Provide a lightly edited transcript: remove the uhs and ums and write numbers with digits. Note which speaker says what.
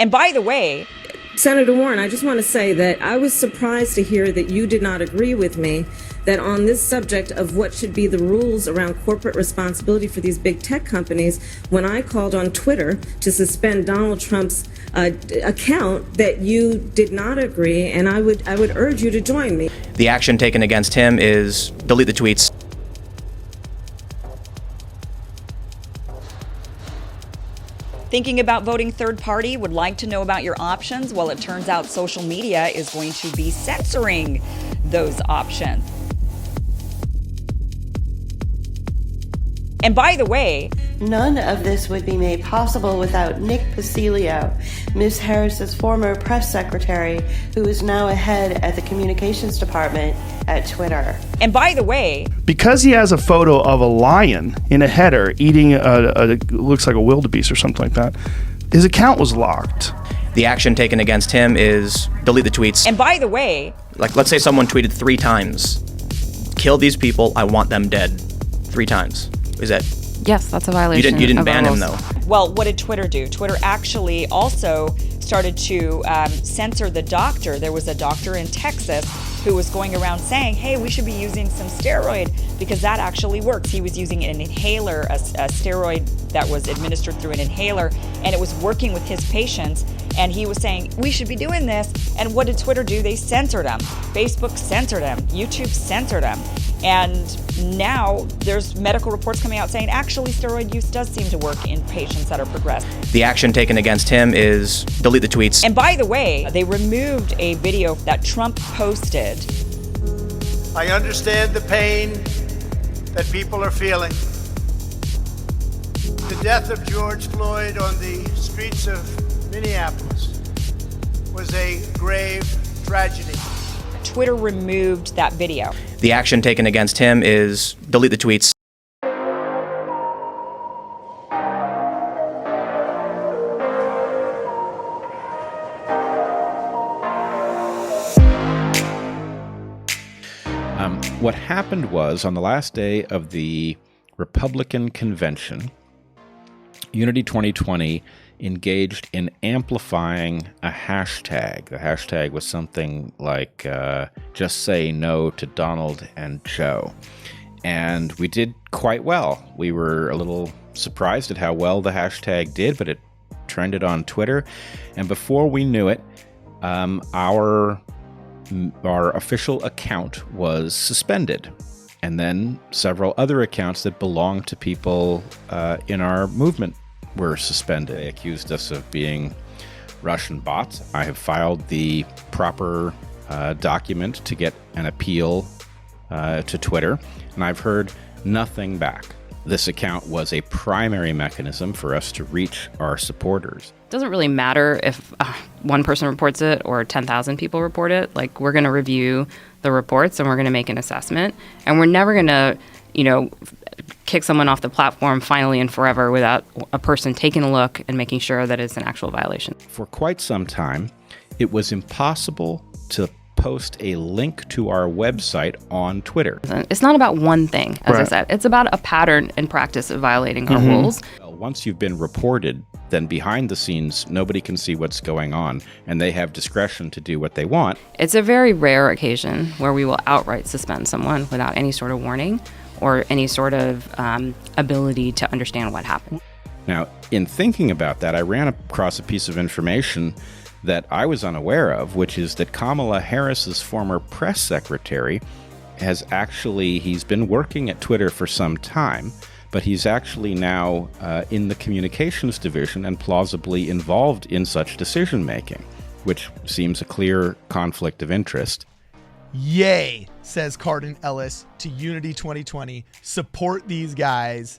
Speaker 1: And by the way,
Speaker 2: Senator Warren, I just want to say that I was surprised to hear that you did not agree with me that on this subject of what should be the rules around corporate responsibility for these big tech companies, when I called on Twitter to suspend Donald Trump's account, that you did not agree, and I would urge you to join me.
Speaker 3: The action taken against him is delete the tweets.
Speaker 1: thinking about voting third party, would like to know about your options? Well, it turns out social media is going to be censoring those options. And by the way,
Speaker 4: none of this would be made possible without Nick Pacilio, Ms. Harris's former press secretary, who is now a head at the communications department at Twitter.
Speaker 1: And by the way,
Speaker 5: because he has a photo of a lion in a header eating looks like a wildebeest or something like that, his account was locked.
Speaker 3: The action taken against him is delete the tweets.
Speaker 1: And by the way,
Speaker 3: like, let's say someone tweeted 3 times, kill these people, I want them dead, 3 times. Is that?
Speaker 6: Yes, that's a violation.
Speaker 3: You didn't ban him, though.
Speaker 1: Well, what did Twitter do? Twitter actually also started to censor the doctor. There was a doctor in Texas who was going around saying, hey, we should be using some steroid because that actually works. He was using an inhaler, a steroid that was administered through an inhaler, and it was working with his patients. And he was saying, we should be doing this. And what did Twitter do? They censored him. Facebook censored him. YouTube censored him. And now there's medical reports coming out saying actually steroid use does seem to work in patients that are progressed.
Speaker 3: The action taken against him is delete the tweets.
Speaker 1: And by the way, they removed a video that Trump posted.
Speaker 7: I understand the pain that people are feeling. The death of George Floyd on the streets of Minneapolis was a grave tragedy.
Speaker 1: Twitter removed that video.
Speaker 3: The action taken against him is delete the tweets.
Speaker 8: What happened was, on the last day of the Republican convention, Unity 2020 engaged in amplifying a hashtag. The hashtag was something like just say no to Donald and Joe. And we did quite well. We were a little surprised at how well the hashtag did, but it trended on Twitter. And before we knew it, our official account was suspended. And then several other accounts that belonged to people in our movement were suspended. They accused us of being Russian bots. I have filed the proper document to get an appeal to Twitter, and I've heard nothing back. This account was a primary mechanism for us to reach our supporters.
Speaker 6: It doesn't really matter if one person reports it or 10,000 people report it. Like, we're going to review the reports and we're going to make an assessment, and we're never going to, kick someone off the platform finally and forever without a person taking a look and making sure that it's an actual violation.
Speaker 8: For quite some time, it was impossible to post a link to our website on Twitter.
Speaker 6: It's not about one thing, as I said. It's about a pattern and practice of violating our rules.
Speaker 8: Well, once you've been reported, then behind the scenes, nobody can see what's going on, and they have discretion to do what they want.
Speaker 6: It's a very rare occasion where we will outright suspend someone without any sort of warning or any sort of ability to understand what happened.
Speaker 8: Now, in thinking about that, I ran across a piece of information that I was unaware of, which is that Kamala Harris's former press secretary he's been working at Twitter for some time, but he's actually now in the communications division and plausibly involved in such decision-making, which seems a clear conflict of interest.
Speaker 9: Yay, says Cardin Ellis to Unity 2020. Support these guys.